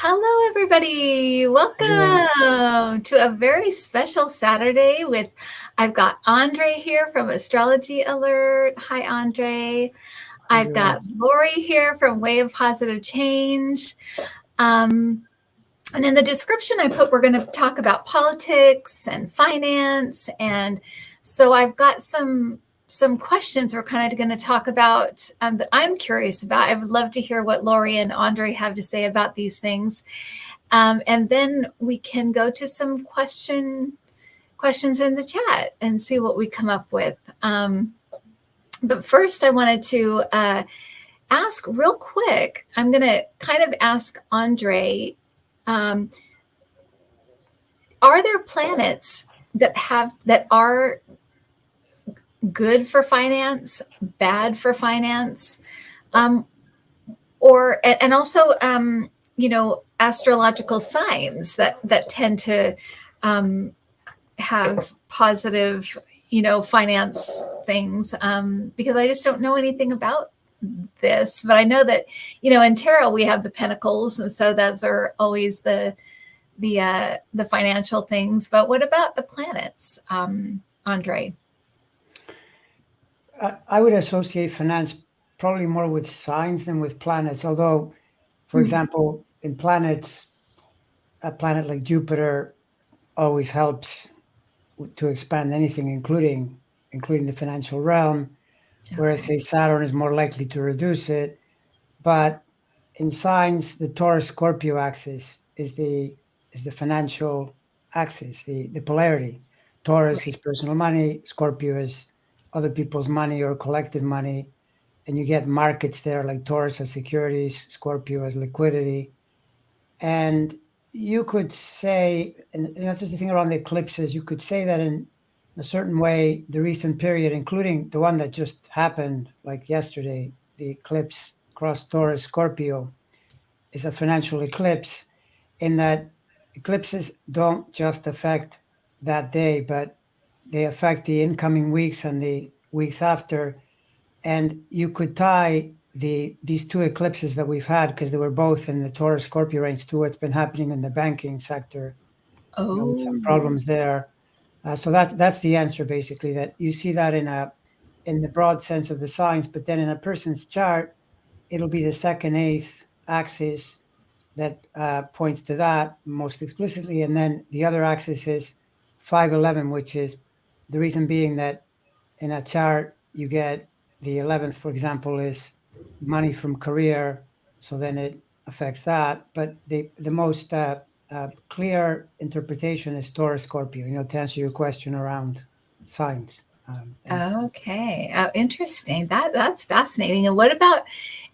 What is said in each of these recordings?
Hello, everybody. Welcome to a very special Saturday I've got Andre here from Astrology Alert. Hi, Andre. I've got Lori here from Way of Positive Change. And in the description I put, we're going to talk about politics and finance. And so I've got some questions we're kind of going to talk about that I'm curious about. I would love to hear what Lori and Andre have to say about these things. And then we can go to some questions in the chat and see what we come up with. But first, I wanted to ask real quick. I'm going to kind of ask Andre, are there planets that are good for finance, bad for finance, and also astrological signs that tend to have positive finance things, because I just don't know anything about this. But I know that in tarot we have the pentacles, and so those are always the financial things. But what about the planets, Andre? I would associate finance probably more with signs than with planets. Although, for example, in planets, a planet like Jupiter always helps to expand anything, including the financial realm, whereas say Saturn is more likely to reduce it. But in signs, the Taurus-Scorpio axis is the financial axis, the polarity. Taurus is personal money, Scorpio is other people's money or collective money, and you get markets there, like Taurus has securities, Scorpio has liquidity. And you could say, and that's just the thing around the eclipses, you could say that in a certain way, the recent period, including the one that just happened, like yesterday, the eclipse across Taurus Scorpio, is a financial eclipse, in that eclipses don't just affect that day, but they affect the incoming weeks and the weeks after. And you could tie these two eclipses that we've had, because they were both in the Taurus Scorpio range, to what's been happening in the banking sector. With some problems there. So that's the answer, basically, that you see that in the broad sense of the signs, but then in a person's chart, it'll be the second eighth axis that points to that most explicitly. And then the other axis is 511, which is the reason being that in a chart you get the 11th, for example, is money from career. So then it affects that. But the most clear interpretation is Taurus Scorpio, to answer your question around signs. Okay. Oh, interesting. That's fascinating. And what about,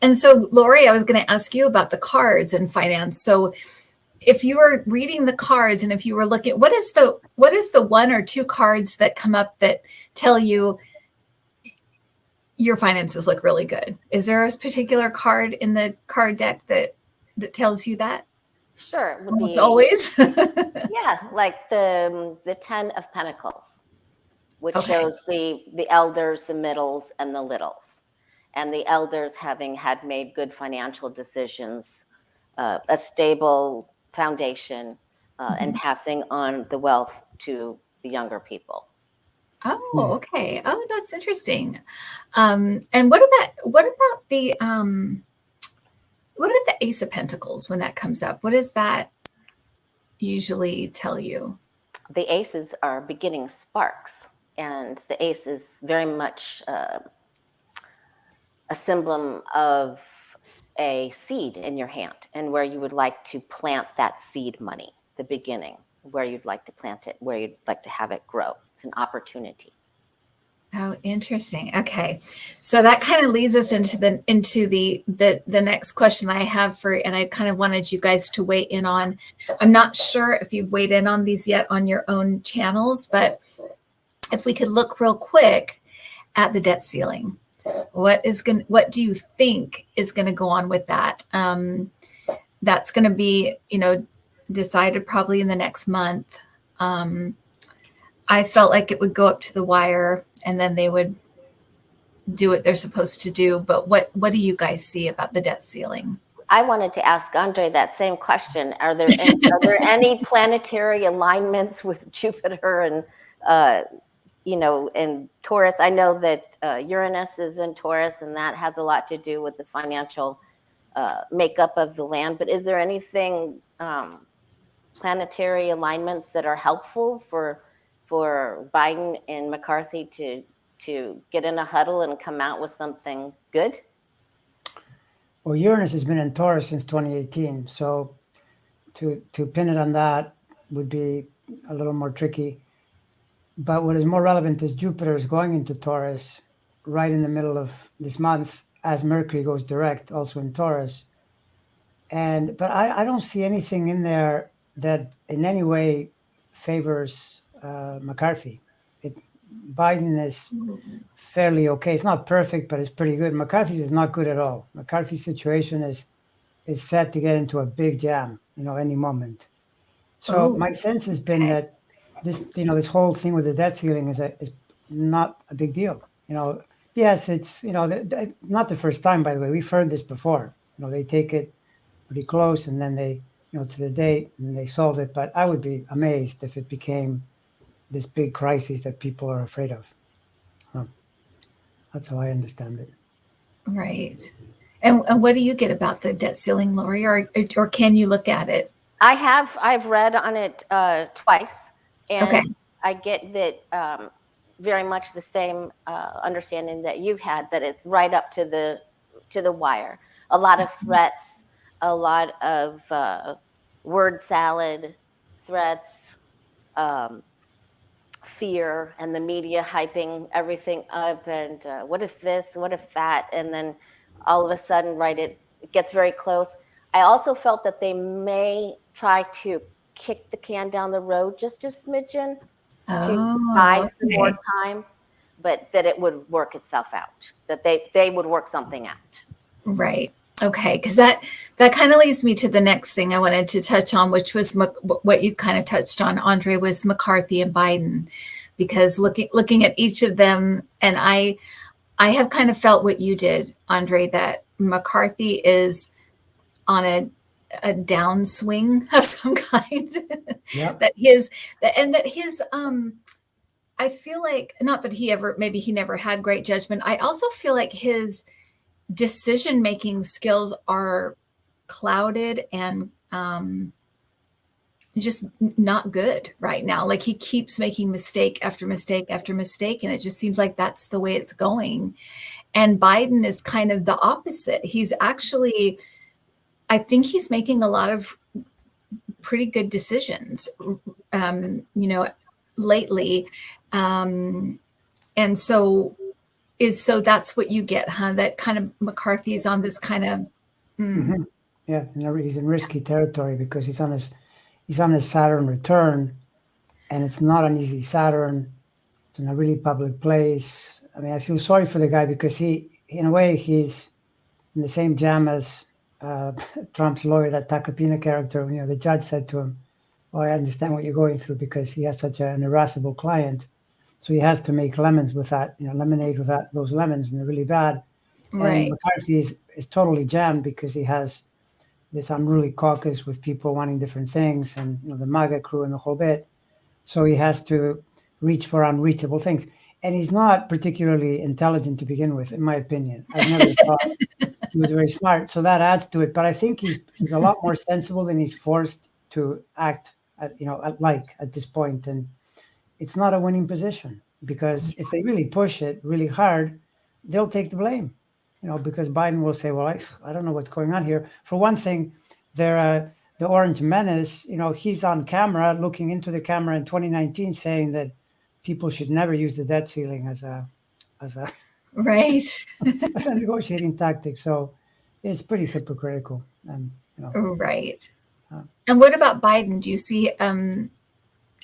and so Lori, I was going to ask you about the cards and finance. So if you were reading the cards and if you were looking, what is the one or two cards that come up that tell you your finances look really good? Is there a particular card in the card deck that tells you that? Sure. It would Almost always. Yeah, like the 10 of Pentacles, which shows the elders, the middles, and the littles. And the elders having had made good financial decisions, a stable foundation, and passing on the wealth to the younger people. Oh, okay. Oh, that's interesting. And what about the Ace of Pentacles when that comes up? What does that usually tell you? The aces are beginning sparks, and the ace is very much a symbol of a seed in your hand, and where you would like to plant that seed money, the beginning, where you'd like to plant it, where you'd like to have it grow. It's an opportunity. Oh, interesting. Okay. So that kind of leads us into the next question I have and I kind of wanted you guys to weigh in on. I'm not sure if you've weighed in on these yet on your own channels, but if we could look real quick at the debt ceiling, what do you think is going to go on with that? That's going to be, decided probably in the next month. I felt like it would go up to the wire and then they would do what they're supposed to do. But what do you guys see about the debt ceiling? I wanted to ask Andre that same question. Are there any planetary alignments with Jupiter and in Taurus? I know that Uranus is in Taurus, and that has a lot to do with the financial makeup of the land. But is there anything planetary alignments that are helpful for Biden and McCarthy to get in a huddle and come out with something good? Well, Uranus has been in Taurus since 2018, so to pin it on that would be a little more tricky. But what is more relevant is Jupiter is going into Taurus right in the middle of this month as Mercury goes direct, also in Taurus. But I don't see anything in there that in any way favors McCarthy. Biden is fairly okay. It's not perfect, but it's pretty good. McCarthy's is not good at all. McCarthy's situation is set to get into a big jam, any moment. So my sense has been that this whole thing with the debt ceiling is not a big deal. Yes, it's not the first time, by the way. We've heard this before. They take it pretty close, and then they to the date, and they solve it. But I would be amazed if it became this big crisis that people are afraid of. That's how I understand it. Right. And what do you get about the debt ceiling, Lori, or can you look at it? I've read on it twice, and okay. I get that very much the same understanding that you had, that it's right up to the wire. A lot of threats, a lot of word salad, threats, fear, and the media hyping everything up, and what if this, what if that, and then all of a sudden, right, it gets very close. I also felt that they may try to kick the can down the road just a smidgen to buy some more time, but that it would work itself out, that they would work something out. Right. Okay, because that kind of leads me to the next thing I wanted to touch on, which was what you kind of touched on, Andre, was McCarthy and Biden, because looking at each of them, and I have kind of felt what you did, Andre, that McCarthy is on a downswing of some kind. Yep. that his I feel like, not that maybe he never had great judgment. I also feel like his decision-making skills are clouded and just not good right now. Like, he keeps making mistake after mistake after mistake, and it just seems like that's the way it's going. And Biden is kind of the opposite. He's actually, I think he's making a lot of pretty good decisions, lately. And so that's what you get, huh? That kind of McCarthy's on this kind of. Mm-hmm. Yeah, he's in risky territory because he's on his Saturn return, and it's not an easy Saturn. It's in a really public place. I mean, I feel sorry for the guy because he, in a way, he's in the same jam as Trump's lawyer, that Tacopina character. The judge said to him, "Well, I understand what you're going through because he has such an irascible client. So he has to make lemons with that, lemonade with those lemons, and they're really bad." Right. And McCarthy is totally jammed because he has this unruly caucus with people wanting different things, and the MAGA crew and the whole bit. So he has to reach for unreachable things. And he's not particularly intelligent to begin with, in my opinion. I've never thought he was very smart. So that adds to it. But I think he's a lot more sensible than he's forced to act at this point. And it's not a winning position, because if they really push it really hard, they'll take the blame, because Biden will say, well, I don't know what's going on here. For one thing, the Orange Menace, he's on camera looking into the camera in 2019 saying that people should never use the debt ceiling as a right. as a negotiating tactic. So it's pretty hypocritical. And right. And what about Biden? Do you see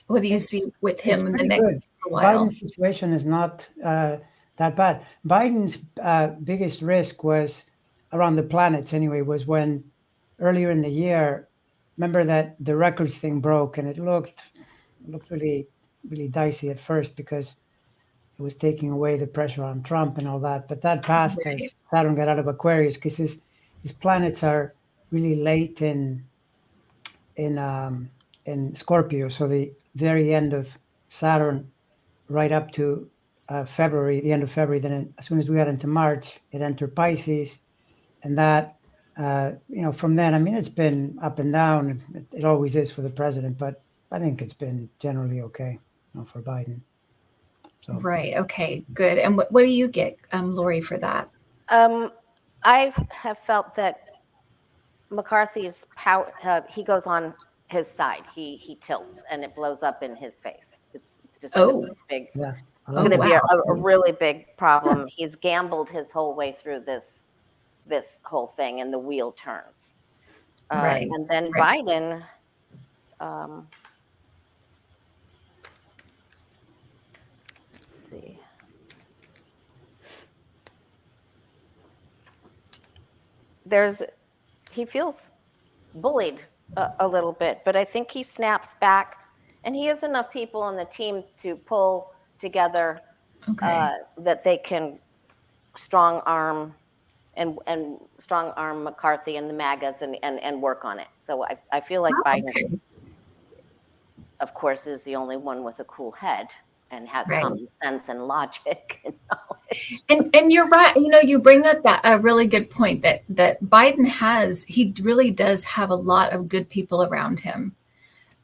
what do you see with him in the next while? Biden's situation is not that bad. Biden's biggest risk was around the planets anyway, was when earlier in the year, remember that the records thing broke, and it looked really, really dicey at first because it was taking away the pressure on Trump and all that. But that passed as Saturn got out of Aquarius, because his planets are really late in Scorpio, so the very end of Saturn, right up to February, the end of February. Then as soon as we got into March, it entered Pisces, and that from then, I mean, it's been up and down. It always is for the president, but I think it's been generally okay for Biden. So. Right. Okay. Good. And what do you get, Lori, for that? I have felt that McCarthy's power, he goes on his side. He tilts, and it blows up in his face. It's just going to be big. Yeah. It's going to be a really big problem. He's gambled his whole way through this whole thing, and the wheel turns. Right. And then Biden. Let's see. He feels bullied a little bit, but I think he snaps back, and he has enough people on the team to pull together that they can strong arm McCarthy and the MAGAs and work on it. So I feel like Biden, of course, is the only one with a cool head and has common sense and logic and knowledge. And you're right. You bring up a really good point that Biden he really does have a lot of good people around him.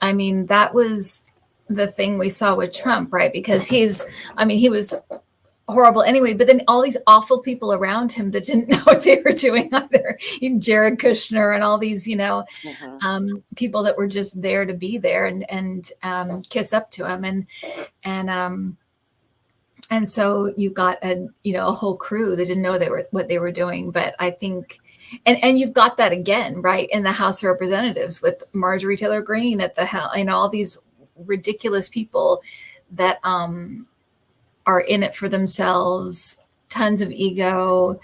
I mean, that was the thing we saw with Trump, right? Because he was horrible anyway, but then all these awful people around him that didn't know what they were doing either. Jared Kushner and all these, people that were just there to be there and kiss up to him. And so you got a whole crew that didn't know what they were doing. But I think, and you've got that again, right, in the House of Representatives with Marjorie Taylor Greene at the helm, all these ridiculous people that are in it for themselves, tons of ego,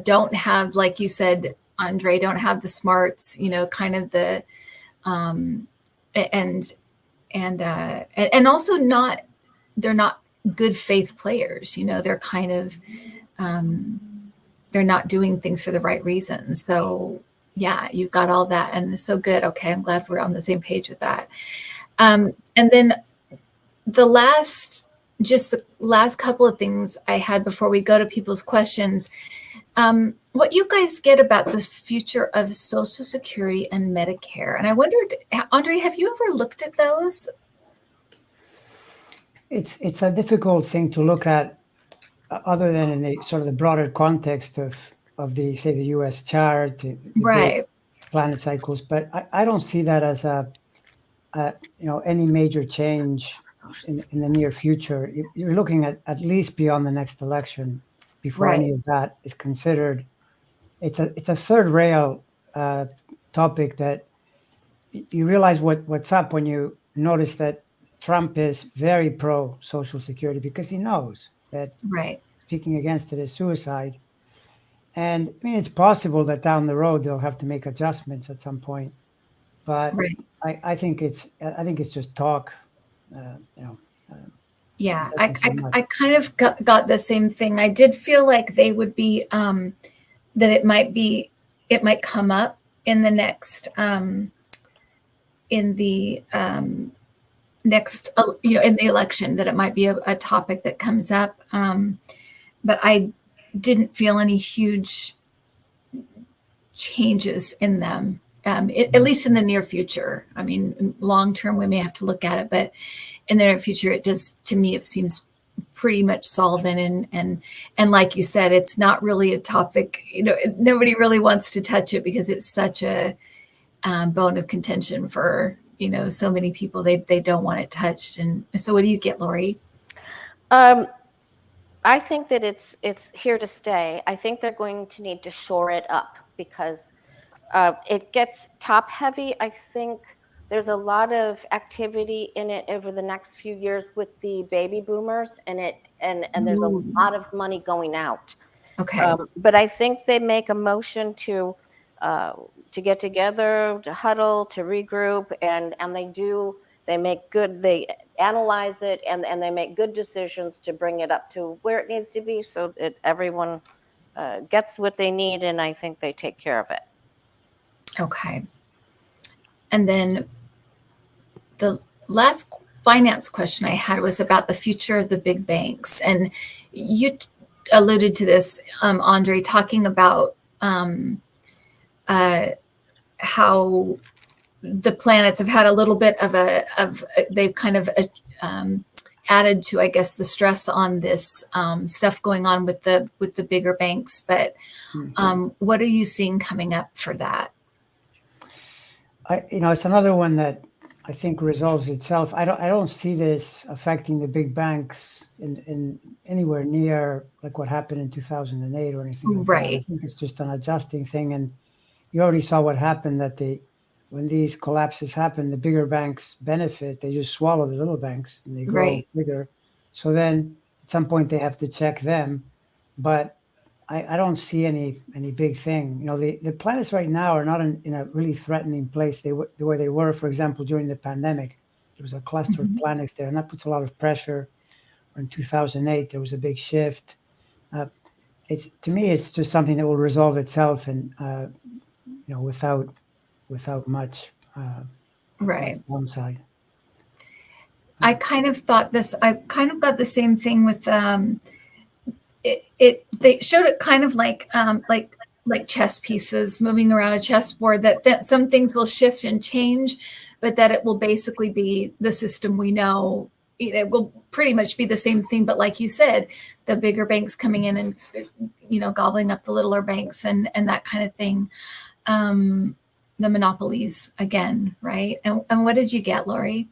don't have, like you said, Andre, don't have the smarts, kind of the, and also they're not good faith players. They're kind of, they're not doing things for the right reasons. So yeah, you've got all that, and it's so good. Okay. I'm glad we're on the same page with that. And then the last couple of things I had before we go to people's questions, what you guys get about the future of Social Security and Medicare. And I wondered, Andre, have you ever looked at those? It's a difficult thing to look at other than in the sort of the broader context of the, say, the U.S. chart, the planet cycles. But I don't see that as any major change in the near future. You're looking at least beyond the next election before any of that is considered. It's a third rail topic that you realize what's up when you notice that Trump is very pro Social Security, because he knows that speaking against it is suicide. And I mean, it's possible that down the road they'll have to make adjustments at some point, but I think it's just talk. Yeah, I kind of got the same thing. I did feel like they would be that it might come up in the next in the election, that it might be a topic that comes up. But I didn't feel any huge changes in them, at least in the near future. I mean, long term, we may have to look at it, but in the near future, it does, to me, it seems pretty much solvent. And like you said, it's not really a topic, nobody really wants to touch it because it's such a bone of contention for, so many people. They don't want it touched. And so what do you get, Lori? I think that it's here to stay. I think they're going to need to shore it up because it gets top heavy. I think there's a lot of activity in it over the next few years with the baby boomers, and there's a lot of money going out. Okay. But I think they make a motion to get together, to huddle, to regroup, and they analyze it, and they make good decisions to bring it up to where it needs to be so that everyone gets what they need, and I think they take care of it. Okay. And then the last finance question I had was about the future of the big banks. And you alluded to this, Andre, talking about how the planets have had a little bit of they've kind of added to, I guess, the stress on this stuff going on with the bigger banks. But what are you seeing coming up for that? It's another one that I think resolves itself. I don't see this affecting the big banks in anywhere near like what happened in 2008 or anything like that. I think it's just an adjusting thing, and you already saw what happened. When these collapses happen, the bigger banks benefit. They just swallow the little banks and they grow bigger. So then at some point they have to check them, but I don't see any big thing. The planets right now are not in a really threatening place. The way they were, for example, during the pandemic, there was a cluster of planets there, and that puts a lot of pressure. In 2008, there was a big shift. To me, it's just something that will resolve itself, and without much downside. I kind of got the same thing with they showed it kind of like chess pieces moving around a chessboard, that some things will shift and change, but that it will basically be the system we know. It will pretty much be the same thing, but like you said, the bigger banks coming in and gobbling up the littler banks and that kind of thing. The monopolies again, right? And what did you get, Lori?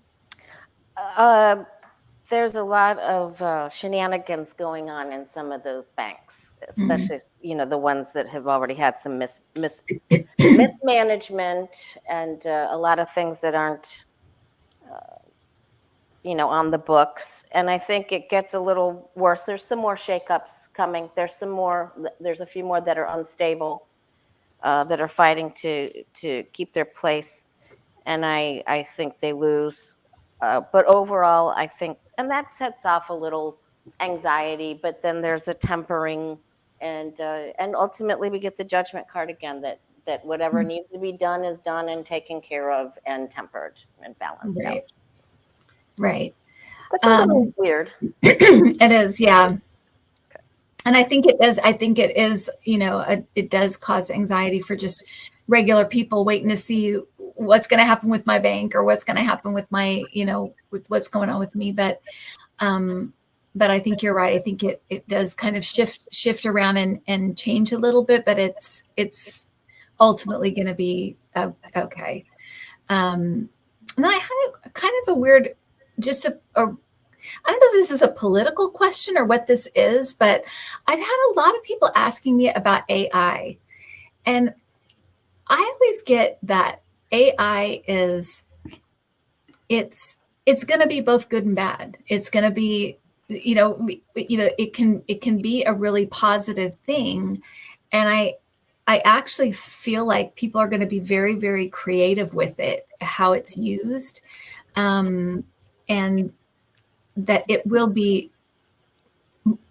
There's a lot of shenanigans going on in some of those banks, especially the ones that have already had some mismanagement and a lot of things that aren't on the books. And I think it gets a little worse. There's some more shakeups coming. There's a few more that are unstable, that are fighting to keep their place. And I think they lose. But overall, I think, and that sets off a little anxiety, but then there's a tempering, and ultimately we get the judgment card again, that whatever needs to be done is done and taken care of and tempered and balanced out. Right. That's a little weird. It is, yeah. Okay. And I think it is, it does cause anxiety for just regular people waiting to see what's going to happen with my bank or what's going to happen with my, with what's going on with me. But I think you're right. I think it does kind of shift around and change a little bit, but it's ultimately going to be okay. And I had kind of a weird, I don't know if this is a political question or what this is, but I've had a lot of people asking me about AI, and I always get that AI it's going to be both good and bad. It's going to be, it can be a really positive thing. And I actually feel like people are going to be very, very creative with it, how it's used, and that it will be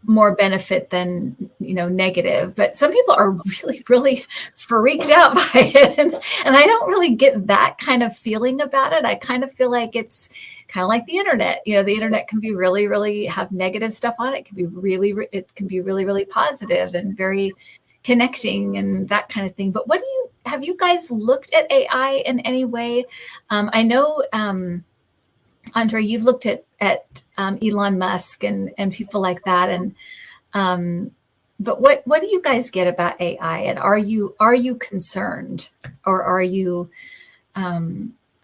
more benefit than negative. But some people are really, really freaked out by it, and I don't really get that kind of feeling about it. I kind of feel like it's kind of like the internet. The internet can be really, really have negative stuff on it. It can be really, really positive and very connecting and that kind of thing. But have you guys looked at AI in any way? I know, Andre, you've looked at Elon Musk and people like that, and but what do you guys get about AI, and are you concerned, or are you I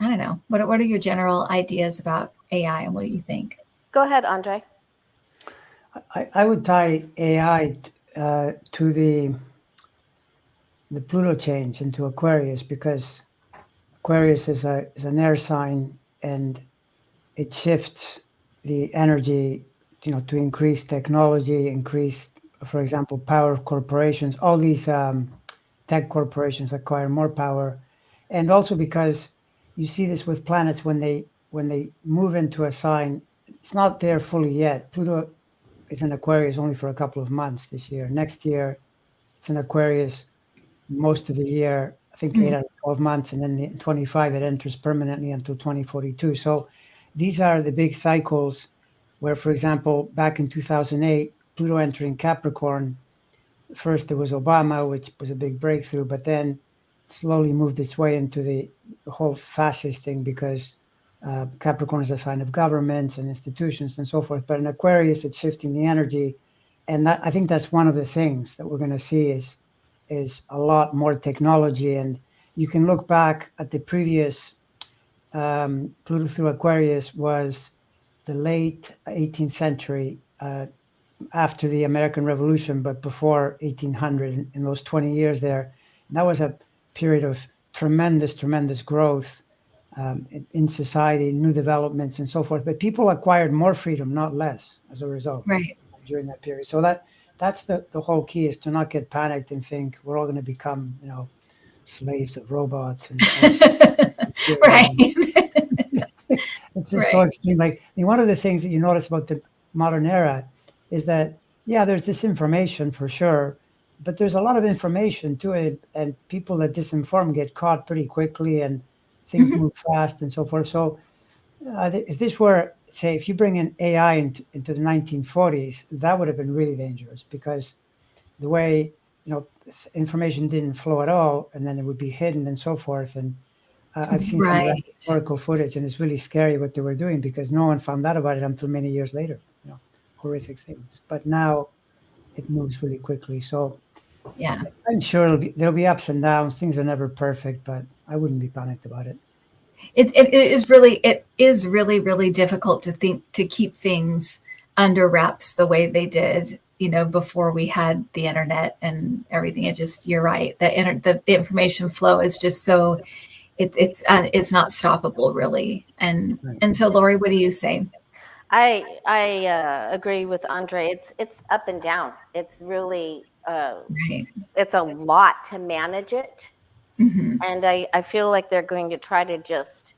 don't know, what are your general ideas about AI, and what do you think? Go ahead, Andre. I would tie AI to the Pluto change into Aquarius, because Aquarius is an air sign, and it shifts the energy, to increase technology, increase, for example, power of corporations. All these tech corporations acquire more power, and also because you see this with planets when they move into a sign, it's not there fully yet. Pluto is in Aquarius only for a couple of months this year. Next year, it's in Aquarius most of the year, think 8 out of 12 months, and then in 25 it enters permanently until 2042. So these are the big cycles where, for example, back in 2008, Pluto entering Capricorn, first there was Obama, which was a big breakthrough, but then slowly moved its way into the whole fascist thing, because Capricorn is a sign of governments and institutions and so forth. But in Aquarius, it's shifting the energy. And that, I think that's one of the things that we're going to see is a lot more technology. And you can look back at the previous Pluto through Aquarius was the late 18th century, after the American Revolution, but before 1800, in those 20 years there. And that was a period of tremendous growth in society, new developments and so forth. But people acquired more freedom, not less, as a result, right, during that period. So that's the whole key, is to not get panicked and think we're all going to become, slaves of robots. right. It's just so extreme. Like, one of the things that you notice about the modern era is that, yeah, there's disinformation for sure, but there's a lot of information to it, and people that disinform get caught pretty quickly, and things move fast and so forth. So if this were, say, if you bring in AI into the 1940s, that would have been really dangerous, because the way, information didn't flow at all, and then it would be hidden and so forth. And I've seen some of that historical footage, and it's really scary what they were doing, because no one found out about it until many years later. Horrific things. But now it moves really quickly. So yeah, I'm sure there'll be ups and downs. Things are never perfect, but I wouldn't be panicked about it. It is really difficult to keep things under wraps the way they did, before we had the internet and everything. It just, you're right. The information flow is just so, it's not stoppable, really. And so, Lori, what do you say? I agree with Andre. It's up and down. It's really it's a lot to manage it, and I feel like they're going to try to just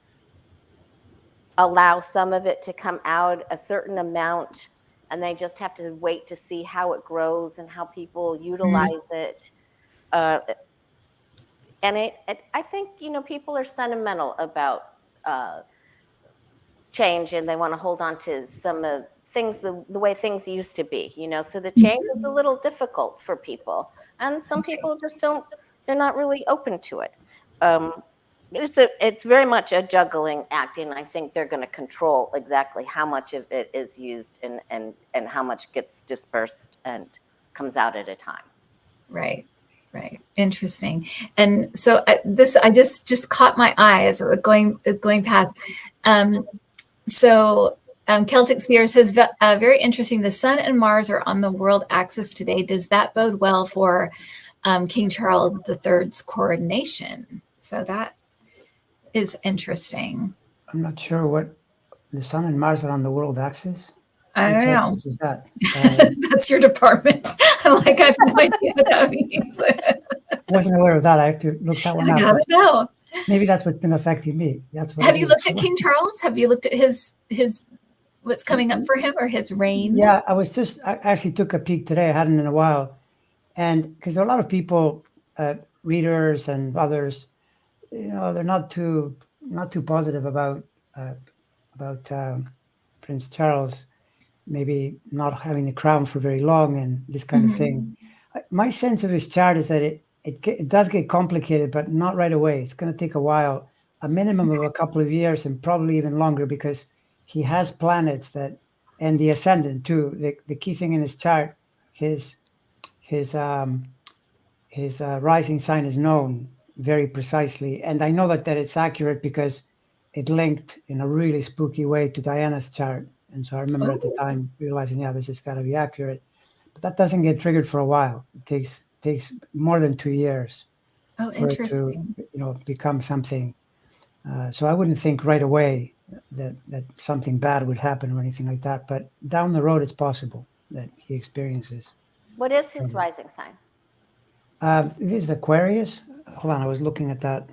allow some of it to come out, a certain amount, and they just have to wait to see how it grows and how people utilize it. And I think people are sentimental about change, and they want to hold on to some of things the way things used to be, so the change is a little difficult for people, and some people just they're not really open to it. It's very much a juggling act, and I think they're going to control exactly how much of it is used and how much gets dispersed and comes out at a time. Right. Interesting. And so I just caught my eye as it was going past. So Celtic Seer says, very interesting. The Sun and Mars are on the world axis today. Does that bode well for King Charles III's coronation? So that is interesting. I'm not sure what the Sun and Mars are on the world axis. I don't know. Is that? That's your department. I'm like, I have no idea what that means. I wasn't aware of that. I have to look that one up. I don't know. Maybe that's what's been affecting me. That's what. Have you looked at King Charles? Have you looked at his what's coming up for him, or his reign? Yeah, I actually took a peek today. I hadn't in a while, and because there are a lot of people, readers and others, they're not too positive about Prince Charles maybe not having the crown for very long and this kind of thing. My sense of his chart is that it does get complicated, but not right away. It's going to take a while, a minimum of a couple of years, and probably even longer, because he has planets and the ascendant too. The key thing in his chart, his rising sign is known very precisely, and I know that it's accurate because it linked in a really spooky way to Diana's chart. And so I remember at the time realizing, this has got to be accurate. But that doesn't get triggered for a while. It takes more than 2 years for it to become something. So I wouldn't think right away that something bad would happen or anything like that. But down the road, it's possible that he experiences. What is his rising sign? This is Aquarius. Hold on, I was looking at that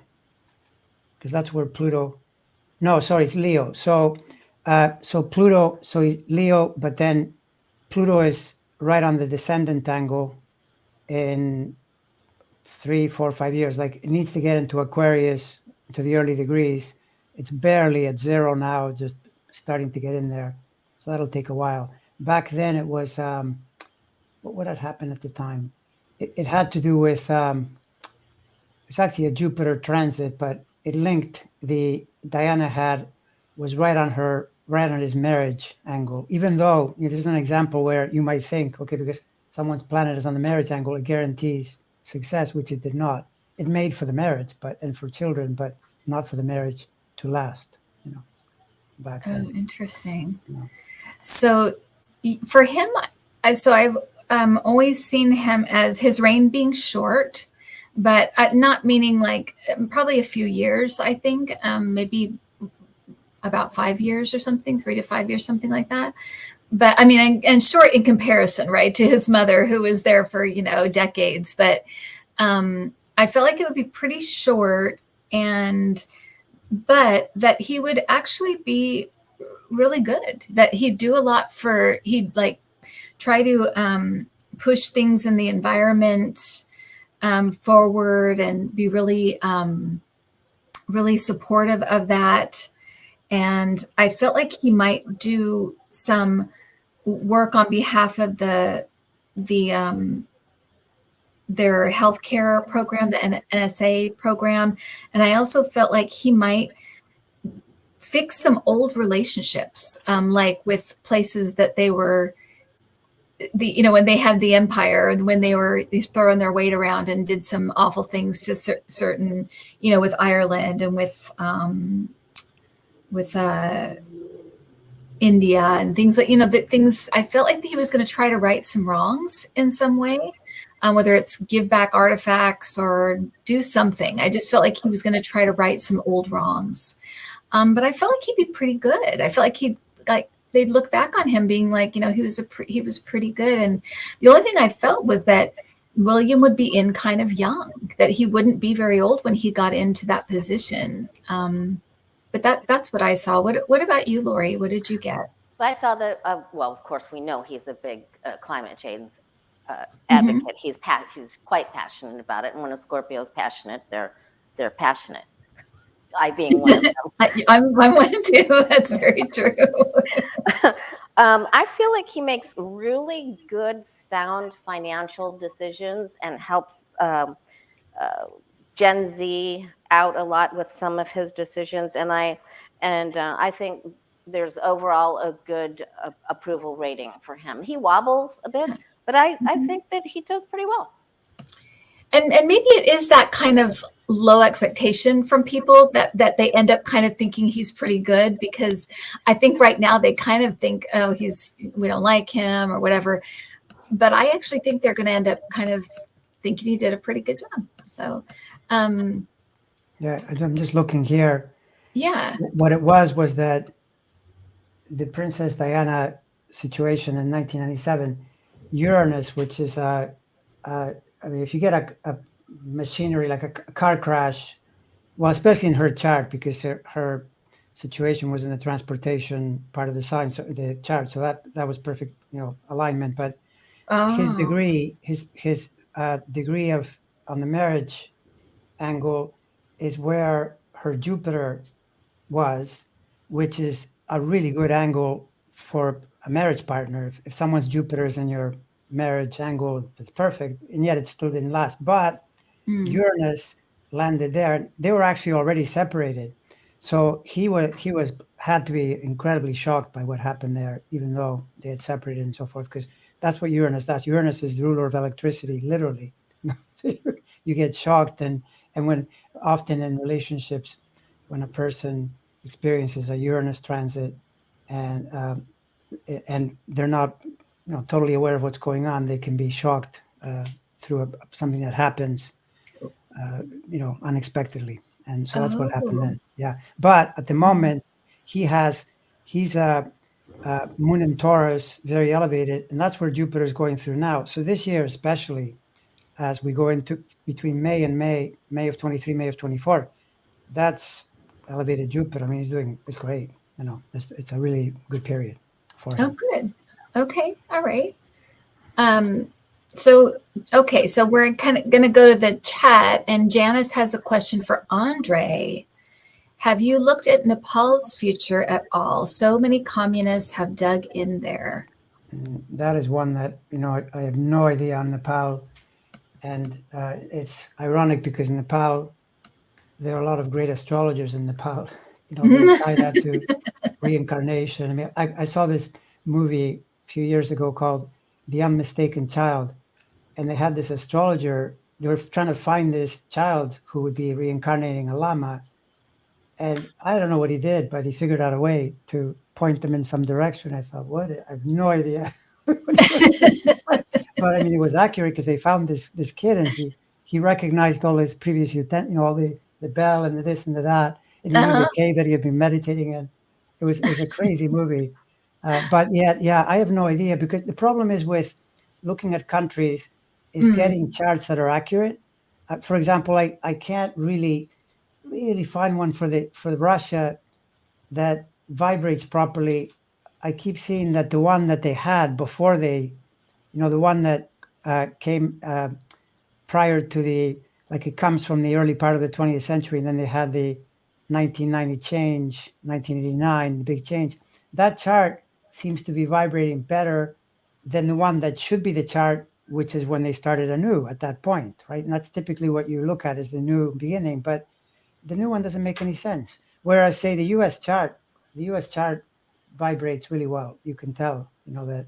because that's where Pluto. No, sorry, it's Leo. So Pluto, so he's Leo, but then Pluto is right on the descendant angle 3, 4, 5 years. Like it needs to get into Aquarius to the early degrees. It's barely at 0 now, just starting to get in there. So that'll take a while. Back then it was, what had happened at the time? It had to do with, it's actually a Jupiter transit, but it linked Diana was right on his marriage angle, even though this is an example where you might think, okay, because someone's planet is on the marriage angle, it guarantees success, which it did not. It made for the marriage, and for children, but not for the marriage to last, back then. Oh, interesting. So for him, so I've always seen him as his reign being short, but not meaning like probably a few years, I think, maybe about 5 years or something, 3 to 5 years, something like that. But I mean, and short in comparison, right, to his mother, who was there for, decades. But I felt like it would be pretty short, but that he would actually be really good, that he'd do a lot he'd like try to push things in the environment forward and be really, really supportive of that. And I felt like he might do some work on behalf of their healthcare program, the NSA program. And I also felt like he might fix some old relationships, like with places that they were, when they had the empire, when they were throwing their weight around and did some awful things to certain, with Ireland and with India and things like, I felt like he was going to try to right some wrongs in some way, whether it's give back artifacts or do something. I just felt like he was going to try to right some old wrongs. But I felt like he'd be pretty good. I felt like they'd look back on him being like, he was pretty good. And the only thing I felt was that William would be in kind of young, that he wouldn't be very old when he got into that position. But that's what I saw. What about you, Lori? What did you get? I saw that. Well, of course, we know he's a big climate change advocate. Mm-hmm. He's quite passionate about it. And when a Scorpio is passionate, they're passionate. I being one of them. I'm one too. That's very true. I feel like he makes really good, sound financial decisions and helps Gen Z out a lot with some of his decisions. And I think there's overall a good approval rating for him. He wobbles a bit, but I think that he does pretty well. And maybe it is that kind of low expectation from people that they end up kind of thinking he's pretty good, because I think right now they kind of think, oh, we don't like him or whatever. But I actually think they're going to end up kind of thinking he did a pretty good job. So, yeah, I'm just looking here. Yeah. What it was that the Princess Diana situation in 1997, Uranus, which is I mean, if you get a machinery like a car crash, well, especially in her chart, because her situation was in the transportation part of the sign, so the chart, so that was perfect, alignment. But his degree, his degree on the marriage angle is where her Jupiter was, which is a really good angle for a marriage partner. If someone's Jupiter is in your marriage angle, it's perfect, and yet it still didn't last. But Uranus landed there. They were actually already separated, so he had to be incredibly shocked by what happened there, even though they had separated and so forth, because that's what Uranus does. Uranus is the ruler of electricity, literally. So you get shocked, and when often in relationships, when a person experiences a Uranus transit and they're not totally aware of what's going on, they can be shocked through something that happens, unexpectedly. And so that's what happened then. Yeah. But at the moment, he's Moon in Taurus, very elevated, and that's where Jupiter is going through now. So this year, especially as we go into between May of 23, May of 24, that's elevated Jupiter. I mean, it's great. It's a really good period for him. Oh, good. Okay. All right. So, okay, so we're kind of going to go to the chat, and Janice has a question for Andre. Have you looked at Nepal's future at all? So many communists have dug in there. That is one that, I have no idea on Nepal. And it's ironic because Nepal, there are a lot of great astrologers in Nepal. They tie that to reincarnation. I mean, I saw this movie a few years ago called The Unmistaken Child, and they had this astrologer. They were trying to find this child who would be reincarnating a lama. And I don't know what he did, but he figured out a way to point them in some direction. I thought, what? I have no idea. But I mean, it was accurate because they found this kid, and he recognized all his previous all the bell and the this and the that, and he knew the cave that he had been meditating in. It was a crazy movie, but yeah, I have no idea, because the problem is with looking at countries is getting charts that are accurate. For example, I can't really find one for the Russia that vibrates properly. I keep seeing that the one that they had before the one that came prior to it comes from the early part of the 20th century, and then they had the 1990 change, 1989, the big change. That chart seems to be vibrating better than the one that should be the chart, which is when they started anew at that point, right? And that's typically what you look at is the new beginning, but the new one doesn't make any sense. Whereas, say, the U.S. chart vibrates really well. You can tell, that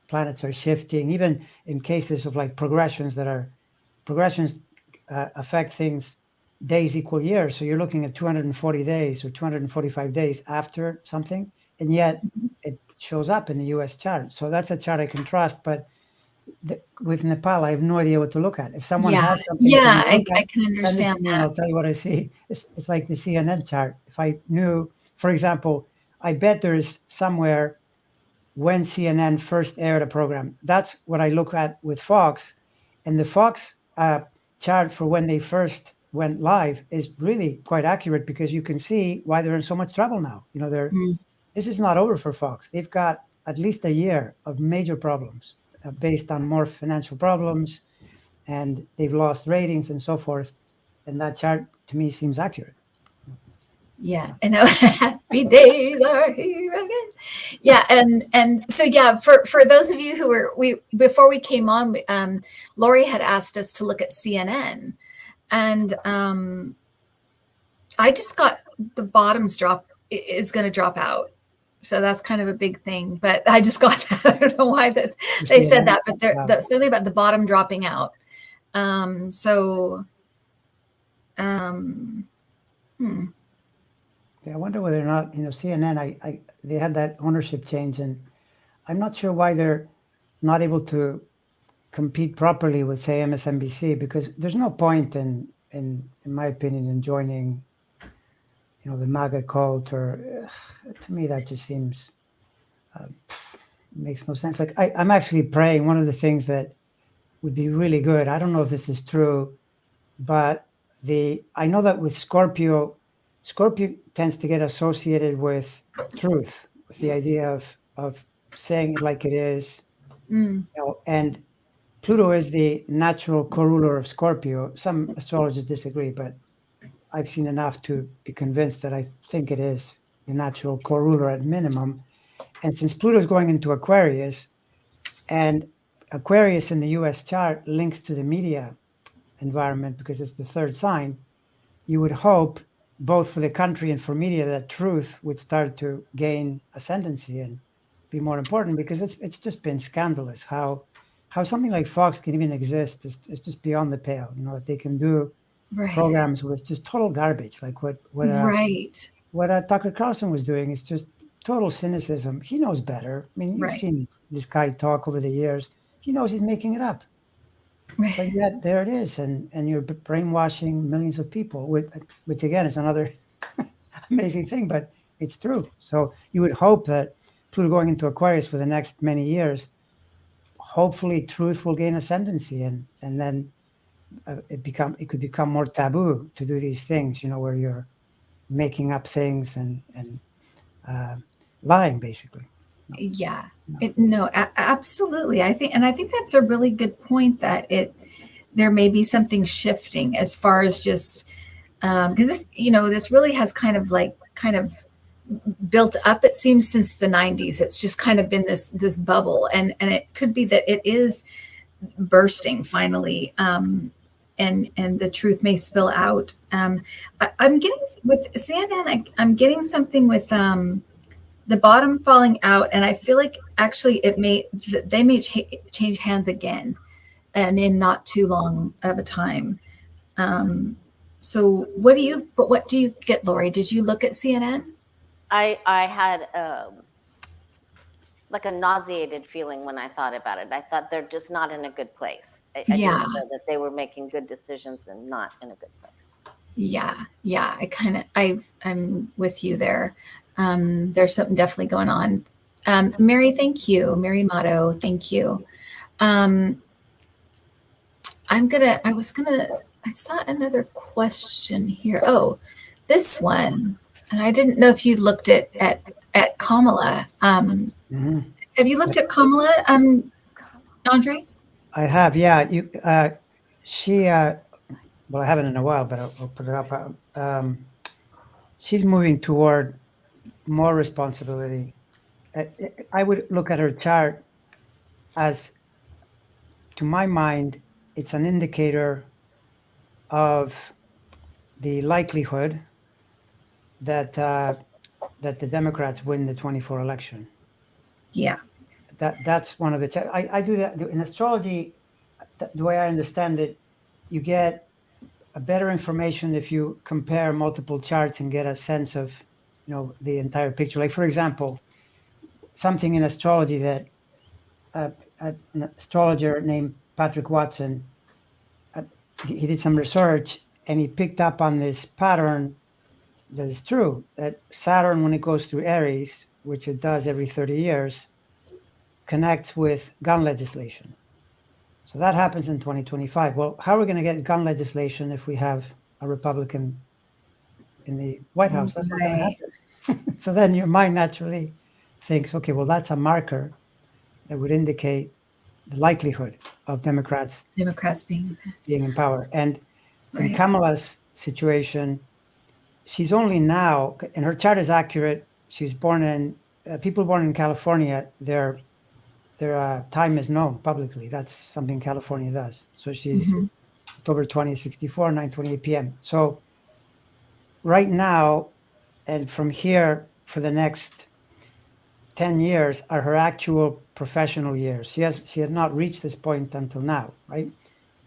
planets are shifting, even in cases of progressions affect things days equal years. So you're looking at 240 days or 245 days after something, and yet it shows up in the US chart. So that's a chart I can trust. But with Nepal, I have no idea what to look at. If someone has something, I can understand that. And I'll tell you what I see. It's like the CNN chart. If I knew, for example, I bet there's somewhere when CNN first aired a program. That's what I look at with Fox. And the Fox chart for when they first went live is really quite accurate, because you can see why they're in so much trouble now. This is not over for Fox. They've got at least a year of major problems based on more financial problems, and they've lost ratings and so forth. And that chart to me seems accurate. Yeah, I know. Happy days are here again. Yeah, and so for those of you who were before we came on, Lori had asked us to look at CNN, and I just got the bottoms is going to drop out, so that's kind of a big thing. But I just got that. I don't know why they said that, but that's something about the bottom dropping out. Yeah, I wonder whether or not CNN. They had that ownership change, and I'm not sure why they're not able to compete properly with, say, MSNBC, because there's no point in my opinion, in joining, the MAGA cult, or to me that just seems makes no sense. I'm actually praying. One of the things that would be really good, I don't know if this is true, but I know that with Scorpio tends to get associated with truth, with the idea of saying it like it is. And Pluto is the natural co-ruler of Scorpio. Some astrologers disagree, but I've seen enough to be convinced that I think it is the natural co-ruler at minimum. And since Pluto is going into Aquarius, and Aquarius in the US chart links to the media environment because it's the third sign, you would hope, both for the country and for media, that truth would start to gain ascendancy and be more important, because it's just been scandalous how something like Fox can even exist. It's just beyond the pale. That they can do programs with just total garbage, like what Tucker Carlson was doing is just total cynicism. He knows better. I mean, you've seen this guy talk over the years. He knows he's making it up. But yet there it is, and you're brainwashing millions of people, which again is another amazing thing, but it's true. So you would hope that Pluto going into Aquarius for the next many years, hopefully truth will gain ascendancy, and then it could become more taboo to do these things, where you're making up things and lying, basically. Yeah. No, absolutely. I think that's a really good point, that there may be something shifting as far as just because this really has kind of built up, it seems, since the 90s. It's just kind of been this bubble, and it could be that it is bursting finally, and the truth may spill out. I'm getting with CNN. I'm getting something with the bottom falling out, and I feel like actually they may change hands again, and in not too long of a time. So what do you get, Lori? Did you look at CNN? I had like a nauseated feeling when I thought about it. I thought they're just not in a good place. I didn't feel that they were making good decisions and not in a good place. Yeah. I'm with you there. There's something definitely going on. Mary, thank you. Mary Motto, thank you. I saw another question here. Oh, this one. And I didn't know if you looked at Kamala. Mm-hmm. Have you looked at Kamala, Andre? I have, yeah. She, well, I haven't in a while, but I'll put it up. She's moving toward more responsibility. I would look at her chart as, to my mind, it's an indicator of the likelihood that the Democrats win the 24 election. Yeah. That's one of the. I do that in astrology. The way I understand it, you get a better information if you compare multiple charts and get a sense of, the entire picture. Like, for example, something in astrology that an astrologer named Patrick Watson, he did some research and he picked up on this pattern that is true, that Saturn, when it goes through Aries, which it does every 30 years, connects with gun legislation. So that happens in 2025. Well, how are we going to get gun legislation if we have a Republican in the White House? That's not going to happen. So then your mind naturally thinks, okay, well, that's a marker that would indicate the likelihood of Democrats being in power. And in Kamala's situation, she's only now, and her chart is accurate. She's born in, people born in California, their time is known publicly. That's something California does. So she's October 20, 64, 9:28 p.m. So right now, and from here for the next 10 years are her actual professional years. She had not reached this point until now, right?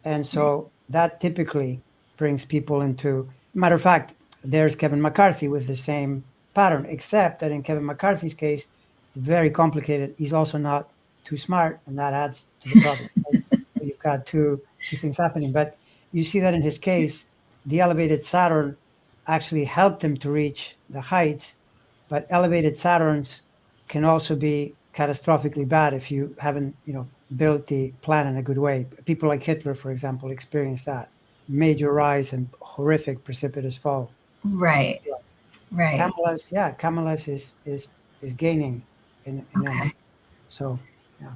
And so that typically brings people into, matter of fact, there's Kevin McCarthy with the same pattern, except that in Kevin McCarthy's case, it's very complicated. He's also not too smart, and that adds to the problem. You've got two things happening. But you see that in his case, the elevated Saturn actually helped him to reach the heights, but elevated Saturns can also be catastrophically bad if you haven't, built the plan in a good way. People like Hitler, for example, experienced that major rise and horrific precipitous fall. Right. Kamala's is gaining in okay. So, yeah.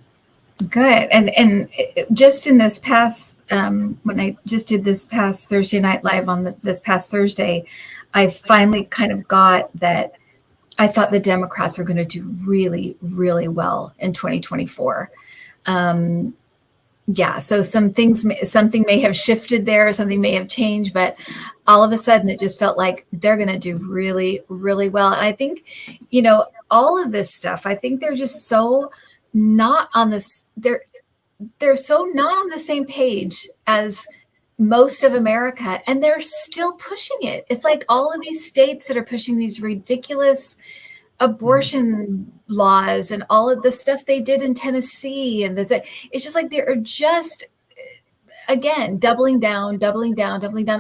Good. And just in this past, when I just did this past Thursday Night Live on this past Thursday, I finally kind of got that I thought the Democrats are going to do really, really well in 2024. So something may have shifted there, something may have changed, but all of a sudden it just felt like they're going to do really, really well. And I think, all of this stuff, I think they're just so not on this, they're so not on the same page as most of America, and they're still pushing it. It's like all of these states that are pushing these ridiculous abortion laws and all of the stuff they did in Tennessee. And it's just like they're just, again, doubling down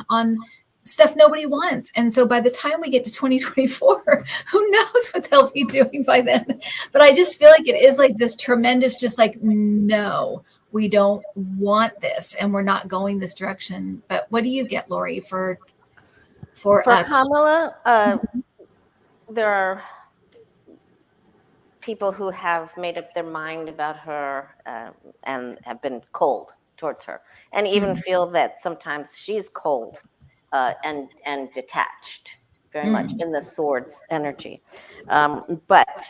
on stuff nobody wants. And so by the time we get to 2024, who knows what they'll be doing by then. But I just feel like it is like this tremendous, just like, no, we don't want this, and we're not going this direction. But what do you get, Lori, for Kamala? There are people who have made up their mind about her and have been cold towards her, and even feel that sometimes she's cold and detached, very much in the swords energy. But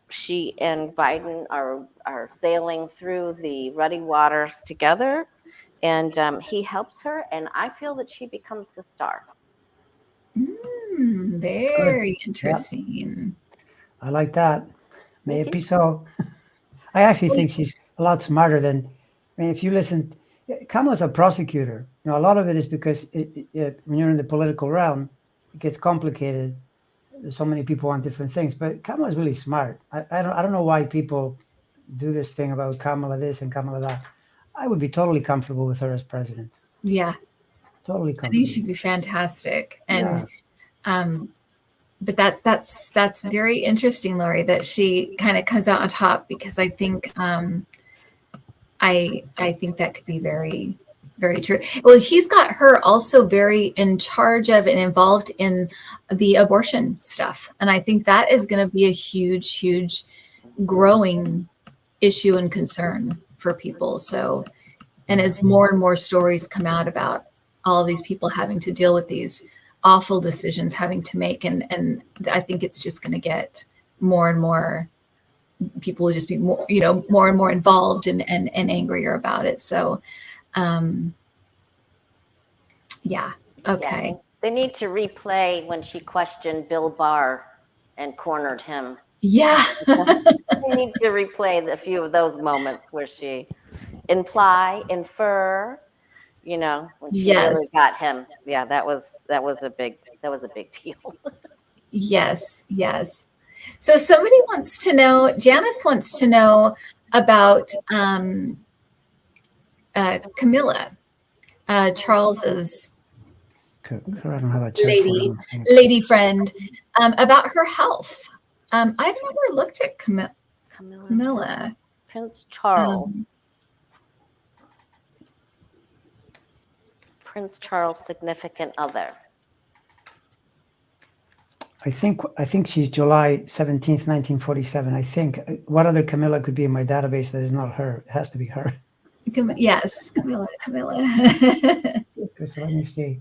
she and Biden are sailing through the ruddy waters together, and he helps her, and I feel that she becomes the star. Very interesting. I like that. May Me it too. be so. I actually think she's a lot smarter than. I mean, if you listen, Kamala's a prosecutor. You know, a lot of it is because when you're in the political realm, it gets complicated. There's so many people want different things, but Kamala's really smart. I don't know why people do this thing about Kamala this and Kamala that. I would be totally comfortable with her as president. Yeah, Totally I think comfortable. she'd be fantastic. And Yeah. but that's very interesting, Lori, that she kind of comes out on top, because I think I think that could be very, very true. Well, he's got her also very in charge of and involved in the abortion stuff, and I think that is going to be a huge growing issue and concern for people. So, and as more and more stories come out about all of these people having to deal with these awful decisions having to make, and I think it's just going to get more and more, people will just be more, more and more involved and angrier about it. So yeah, okay. Yeah, they need to replay when she questioned Bill Barr and cornered him. Yeah. They need to replay a few of those moments where she infer, when she really got him. Yeah, that was a big deal. Yes. So somebody wants to know, Janice wants to know about Camilla, Charles's I don't have a lady friend, about her health. I've never looked at Camilla. Prince Charles. Prince Charles' significant other. I think she's July 17th, 1947. I think. What other Camilla could be in my database that is not her? It has to be her. Yes, Camilla. So let me see.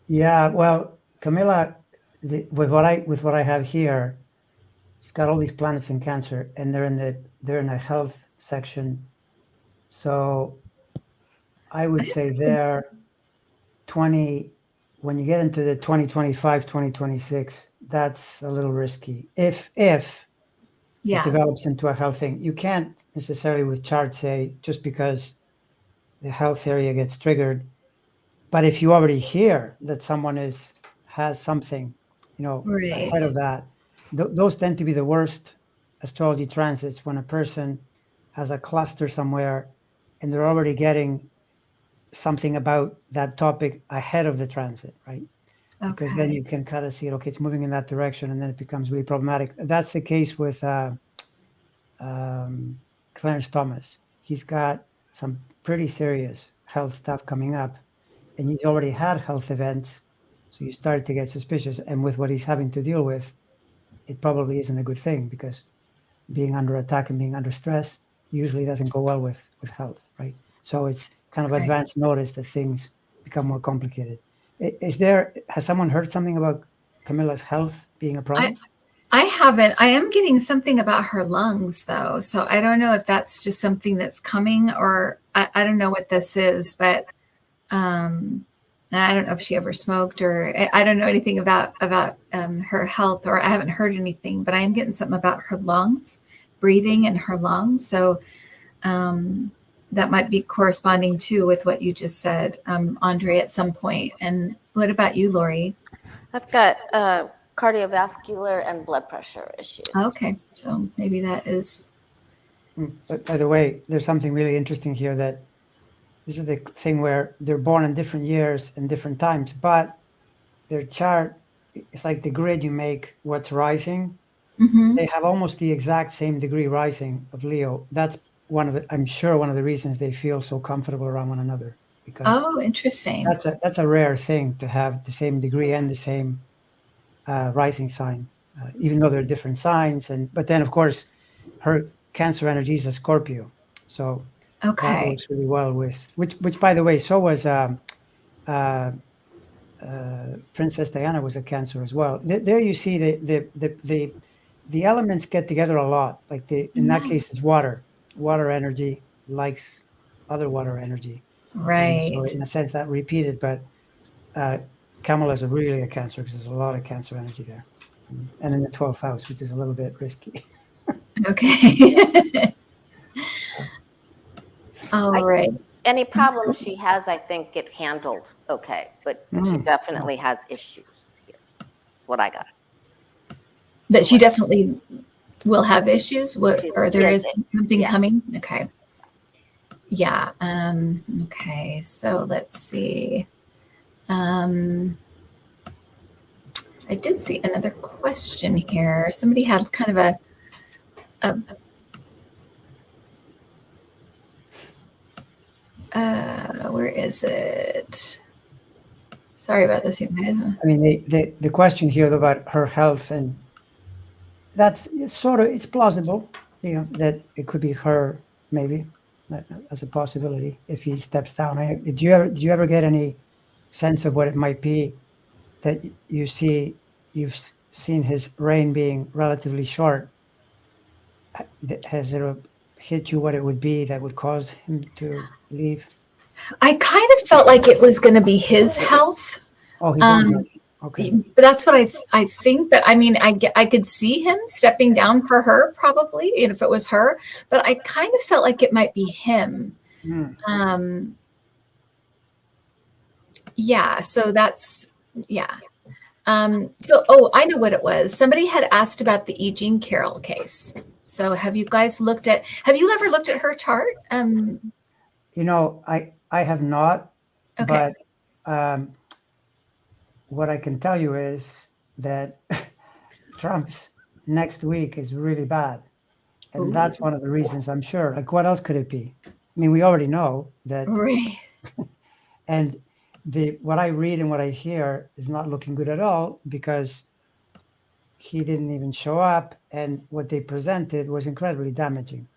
Yeah, well, Camilla, with what I have here, she's got all these planets in Cancer, and they're in a health section. So I would say they're 20. When you get into the 2025, 2026, that's a little risky. If it develops into a health thing, you can't necessarily with charts say just because the health area gets triggered. But if you already hear that someone has something, ahead of that, those tend to be the worst astrology transits, when a person has a cluster somewhere and they're already getting something about that topic ahead of the transit, right? Okay. Because then you can kind of see it, okay, it's moving in that direction, and then it becomes really problematic. That's the case with Clarence Thomas. He's got some pretty serious health stuff coming up, and he's already had health events, so you start to get suspicious. And with what he's having to deal with, it probably isn't a good thing, because being under attack and being under stress usually doesn't go well with health, right? So it's kind of advance notice that things become more complicated. Has someone heard something about Camilla's health being a problem? I haven't. I am getting something about her lungs, though. So I don't know if that's just something that's coming, or I don't know what this is, but I don't know if she ever smoked, or I don't know anything about her health, or I haven't heard anything, but I am getting something about her lungs, breathing in her lungs. So that might be corresponding too with what you just said, Andre, at some point. And what about you, Lori? I've got cardiovascular and blood pressure issues. Okay, so maybe that is. But by the way, there's something really interesting here, that this is the thing where they're born in different years and different times, but their chart, it's like the grid you make what's rising. Mm-hmm. They have almost the exact same degree rising of Leo. That's I'm sure one of the reasons they feel so comfortable around one another, because interesting. That's a rare thing, to have the same degree and the same rising sign. even though they're different signs. But then, of course, her Cancer energy is a Scorpio, so that works really well with which by the way, so was Princess Diana was a Cancer as well. There you see the elements get together a lot. Like in that case, it's water. Water energy likes other water energy. Right. And so in a sense that repeated, but Kamala is really a Cancer because there's a lot of Cancer energy there. And in the 12th house, which is a little bit risky. Okay. All right. Any problems she has, I think, get handled okay, but she definitely has issues here. What I got. That she definitely will have issues, or there is something coming. Okay. Yeah. Okay. So let's see. I did see another question here. Somebody had kind of a where is it? Sorry about this, you guys. I mean, the question here about her health, and that's sort of, it's plausible, that it could be her, maybe, as a possibility if he steps down. Did you ever get any sense of what it might be that you've seen his reign being relatively short? Has it hit you what it would be that would cause him to leave? I kind of felt like it was going to be his health. Oh, his own health. Okay. But that's what I think. But I mean, I could see him stepping down for her probably, if it was her. But I kind of felt like it might be him. Yeah. So that's So, I know what it was. Somebody had asked about the E. Jean Carroll case. So have you ever looked at her chart? I have not, okay. But what I can tell you is that Trump's next week is really bad. And that's one of the reasons, I'm sure. Like, what else could it be? I mean, we already know that. Right. And what I read and what I hear is not looking good at all, because he didn't even show up, and what they presented was incredibly damaging.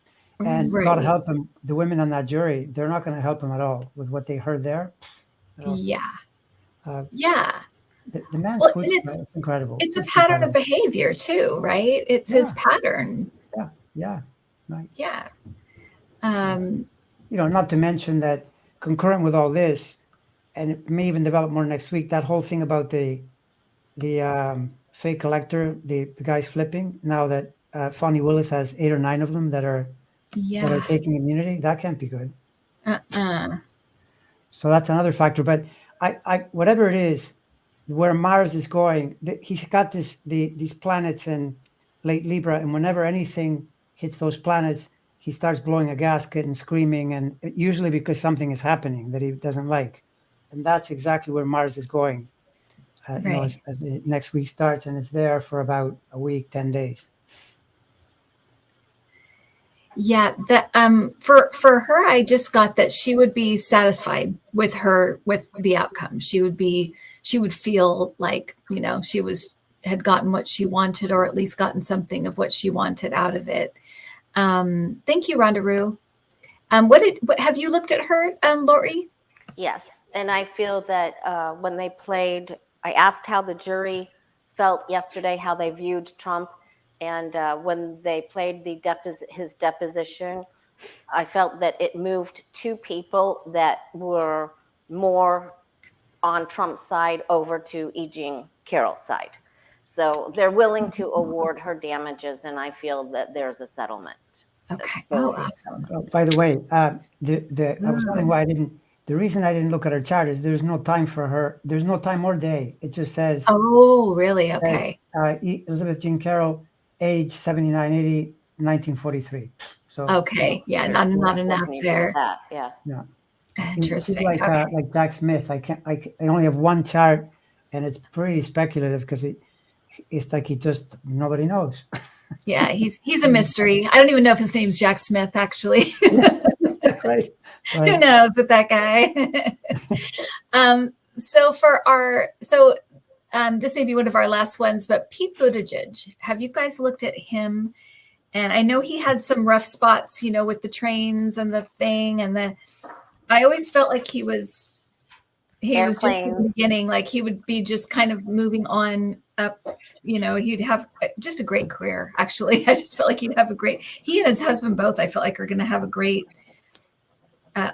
And God help him, the women on that jury, they're not going to help him at all with what they heard there. Yeah. The man's it's incredible. It's a pattern of behavior too, right? It's his pattern. Yeah. Right. Yeah. Not to mention that concurrent with all this, and it may even develop more next week, that whole thing about the fake collector, the guys flipping, now that Fonnie Willis has 8 or 9 of them that are taking immunity, that can't be good. So that's another factor. But I whatever it is, where Mars is going, he's got these planets in late Libra, and whenever anything hits those planets, he starts blowing a gasket and screaming, and usually because something is happening that he doesn't like. And that's exactly where Mars is going, as the next week starts, and it's there for about a week, 10 days. Yeah, that for her, I just got that she would be satisfied with the outcome. She would feel like, she had gotten what she wanted, or at least gotten something of what she wanted out of it. Thank you, Rhonda Rue. What have you looked at her, Lori? Yes, and I feel that when they played, I asked how the jury felt yesterday, how they viewed Trump. And when they played his deposition, I felt that it moved 2 people that were more on Trump's side over to E. Jean Carroll's side. So they're willing to award her damages, and I feel that there's a settlement. Okay. Oh, awesome. By the way, I was wondering why the reason I didn't look at her chart is there's no time for her. There's no time or day. It just says. Oh, really? Okay. Elizabeth Jean Carroll, age 79, 80, 1943. So okay, not enough there. Yeah. Interesting. Like Jack Smith, I only have one chart, and it's pretty speculative because it's like nobody knows. Yeah, he's a mystery. I don't even know if his name's Jack Smith, actually. Right. Who knows with that guy? this may be one of our last ones, but Pete Buttigieg, have you guys looked at him? And I know he had some rough spots, with the trains and the thing, I always felt like he was just in the beginning, like he would be just kind of moving on up, he'd have just a great career. Actually, I just felt like he and his husband both, I felt like are going to have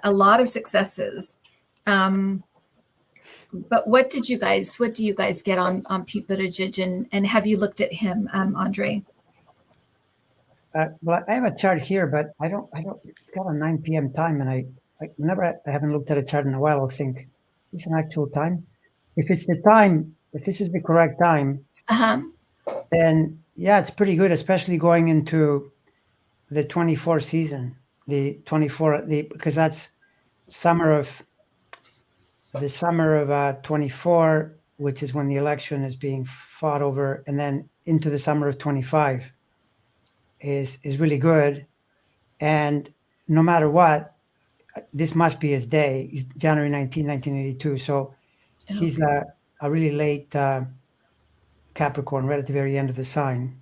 a lot of successes. But what do you guys get on Pete Buttigieg, and have you looked at him, Andre? Well, I have a chart here, but I don't, it's got a 9 p.m. time, and I haven't looked at a chart in a while. I'll think, it's an actual time. If it's the time, if this is the correct time, then yeah, it's pretty good, especially going into the 24 season, because that's the summer of 24, which is when the election is being fought over, and then into the summer of 25 is really good. And no matter what, this must be his day. He's January 19, 1982. So he's a really late Capricorn, right at the very end of the sign.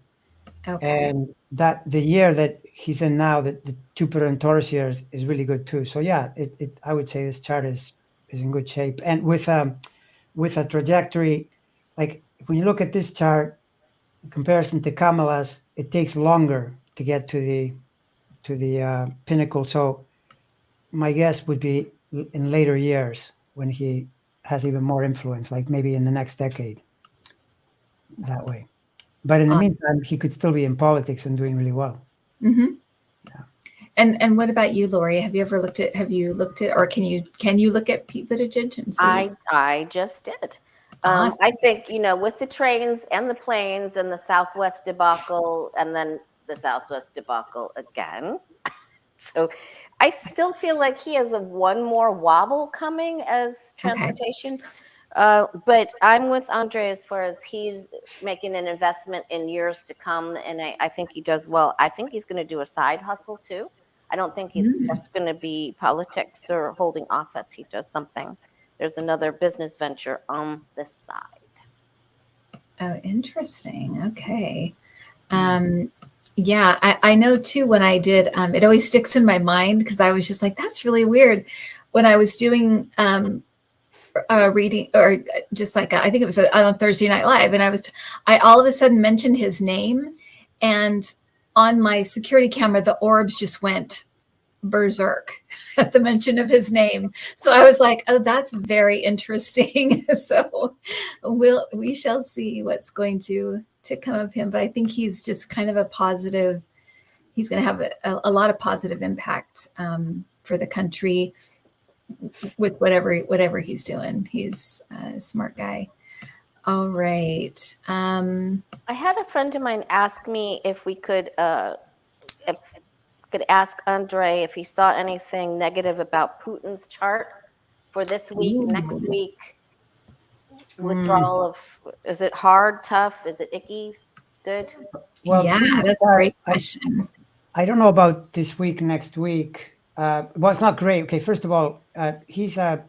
Okay. And that the year that he's in now, that the Jupiter and Taurus year is really good too. So yeah, I would say this chart is in good shape. And with a trajectory, like when you look at this chart in comparison to Kamala's, it takes longer to get to the pinnacle. So my guess would be in later years when he has even more influence, like maybe in the next decade, that way. But in the meantime, he could still be in politics and doing really well. Mm-hmm. Yeah. And what about you, Lori? Have you looked at, or can you look at Pete Buttigieg and see? I just did. Awesome. I think, with the trains and the planes and the Southwest debacle, and then the Southwest debacle again. So I still feel like he has one more wobble coming as transportation. Okay. But I'm with Andre as far as he's making an investment in years to come, and I think he does well. I think he's going to do a side hustle too. I don't think it's just going to be politics or holding office. He does something. There's another business venture on this side. Oh, interesting. Okay. Yeah, I know too, when I did, it always sticks in my mind because I was just like, that's really weird. When I was doing reading, or just like, I think it was on Thursday Night Live, and I all of a sudden mentioned his name, and on my security camera, the orbs just went berserk at the mention of his name. So I was like, oh, that's very interesting. So we shall see what's going to come of him. But I think he's just kind of he's going to have a lot of positive impact for the country with whatever he's doing. He's a smart guy. All right. I had a friend of mine ask me if we could ask Andre if he saw anything negative about Putin's chart for this week, next week. Withdrawal of, is it hard, tough? Is it icky, good? Well, yeah, that's a great question. I don't know about this week, next week. Well, it's not great. Okay, first of all, he's full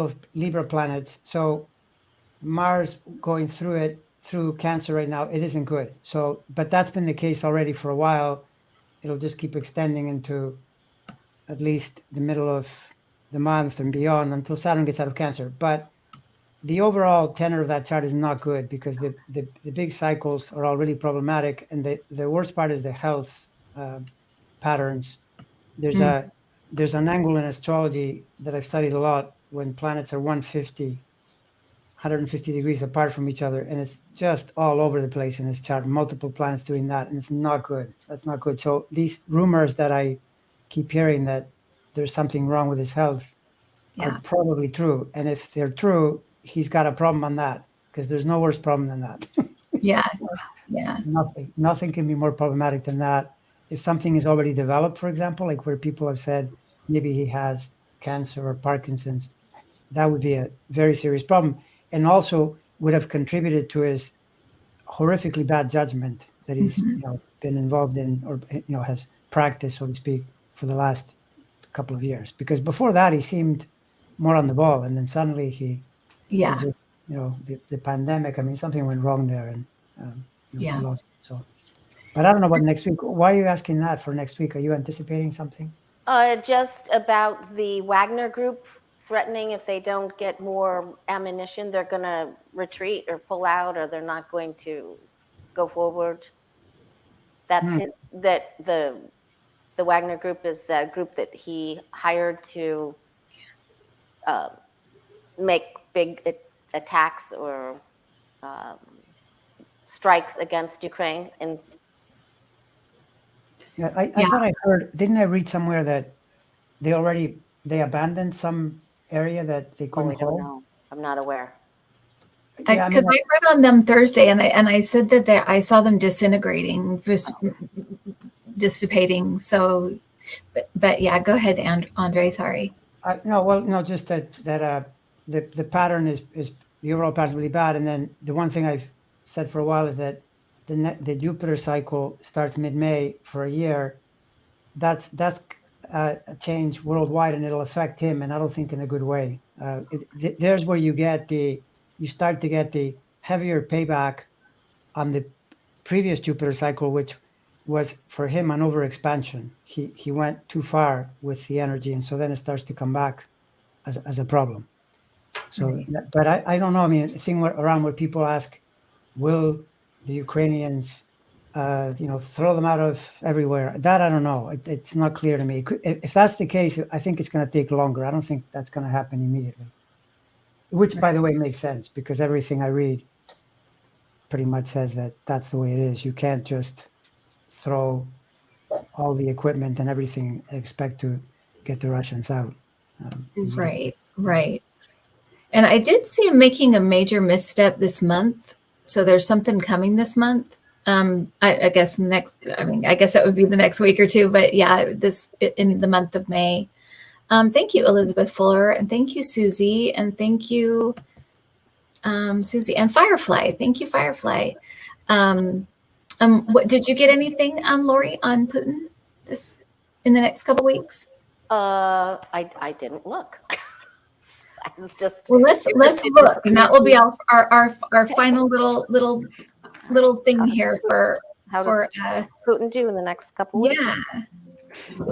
of Libra planets. So Mars going through Cancer right now, it isn't good. So, but that's been the case already for a while. It'll just keep extending into at least the middle of the month and beyond until Saturn gets out of Cancer. But the overall tenor of that chart is not good because the big cycles are all really problematic. And the worst part is the health patterns. There's an angle in astrology that I've studied a lot when planets are 150 degrees apart from each other, and it's just all over the place in this chart, multiple planets doing that, and it's not good. That's not good. So these rumors that I keep hearing that there's something wrong with his health are probably true. And if they're true, he's got a problem on that, because there's no worse problem than that. Yeah. Nothing can be more problematic than that. If something is already developed, for example, like where people have said maybe he has cancer or Parkinson's, that would be a very serious problem. And also would have contributed to his horrifically bad judgment that he's been involved in, or has practiced, so to speak, for the last couple of years. Because before that, he seemed more on the ball, and then suddenly he just the pandemic. I mean, something went wrong there, and Yeah. we lost. So, but I don't know about next week. Why are you asking that for next week? Are you anticipating something? Just about the Wagner Group threatening if they don't get more ammunition, they're going to retreat or pull out, or they're not going to go forward. That's that the Wagner Group is a group that he hired to make big attacks or strikes against Ukraine. And I thought I heard. Didn't I read somewhere that they abandoned some area that they couldn't I don't hold? know. I'm not aware. Yeah, Because I read on them Thursday, and I said that I saw them disintegrating, dissipating. So, but yeah, go ahead, Andre. Sorry. No, just that the pattern is the overall pattern is really bad, and then the one thing I've said for a while is that the Jupiter cycle starts mid-May for a year. That's a change worldwide, and it'll affect him, and I don't think in a good way. There's where you start to get the heavier payback on the previous Jupiter cycle, which was for him an overexpansion. He went too far with the energy, and so then it starts to come back as a problem. So, right. But I don't know. I mean, the thing around where people ask, will the Ukrainians, throw them out of everywhere? That I don't know. It's not clear to me. If that's the case, I think it's going to take longer. I don't think that's going to happen immediately. Which, by the way, makes sense because everything I read pretty much says that that's the way it is. You can't just throw all the equipment and everything and expect to get the Russians out. Right. And I did see him making a major misstep this month. So there's something coming this month. I guess I guess that would be the next week or two. But yeah, this in the month of May. Thank you, Elizabeth Fuller, and thank you, Susie, and thank you, Susie, and Firefly. Thank you, Firefly. What did you get anything, Lori, on Putin in the next couple weeks? I didn't look. I was just let's look, and that will be our final little thing here for how does Putin do in the next couple weeks?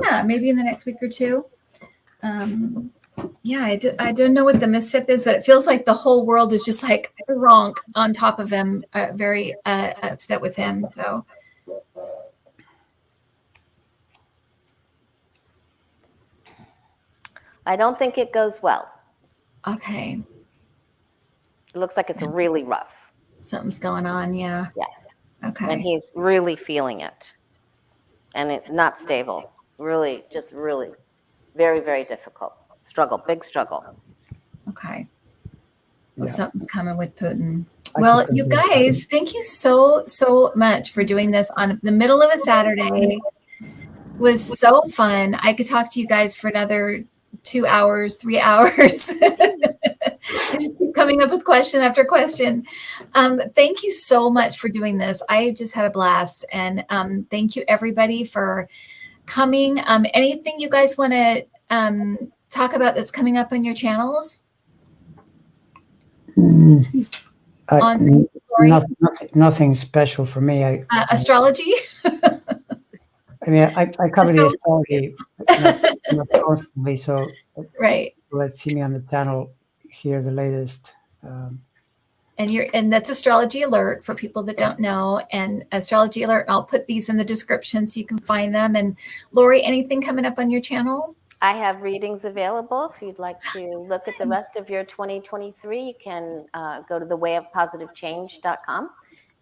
Yeah, maybe in the next week or two. I don't know what the misstep is, but it feels like the whole world is just like wrong on top of him, very upset with him. So. I don't think it goes well. Okay. It looks like it's really rough. Something's going on, yeah. Yeah. Okay. And he's really feeling it. And it's not stable. Really, just really very, very difficult. Big struggle. Okay. Well, something's coming with Putin. Well, you guys, thank you so much for doing this on the middle of a Saturday. It was so fun. I could talk to you guys for another 2 hours, 3 hours. Just keep coming up with question after question. Thank you so much for doing this. I just had a blast. And thank you, everybody, for coming. Anything you guys want to talk about that's coming up on your channels? Nothing special for me. Astrology? I mean, I cover the astrology constantly, so right. Let's see me on the channel, hear the latest. And that's Astrology Alert for people that don't know. And Astrology Alert, I'll put these in the description so you can find them. And Lori, anything coming up on your channel? I have readings available. If you'd like to look at the rest of your 2023, you can go to thewayofpositivechange.com,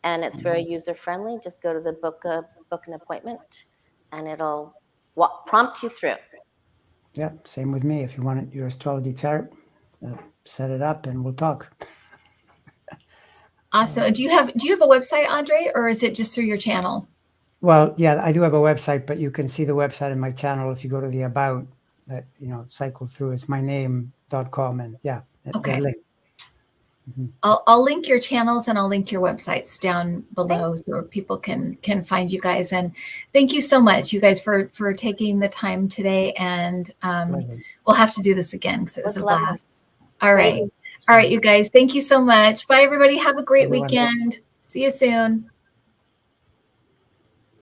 and it's very user-friendly. Just go to the book an appointment, and it'll prompt you through. Yeah, same with me. If you want your astrology chart, set it up, and we'll talk. Awesome. Do you have a website, Andre, or is it just through your channel? Well, yeah, I do have a website, but you can see the website in my channel if you go to the about. That cycle through. It's myname.com, and okay. Link. Mm-hmm. I'll link your channels and I'll link your websites down below so people can find you guys. And thank you so much, you guys, for taking the time today. And we'll have to do this again because it was a blast. All right. All right, you guys. Thank you so much. Bye, everybody. Have a great weekend. See you soon.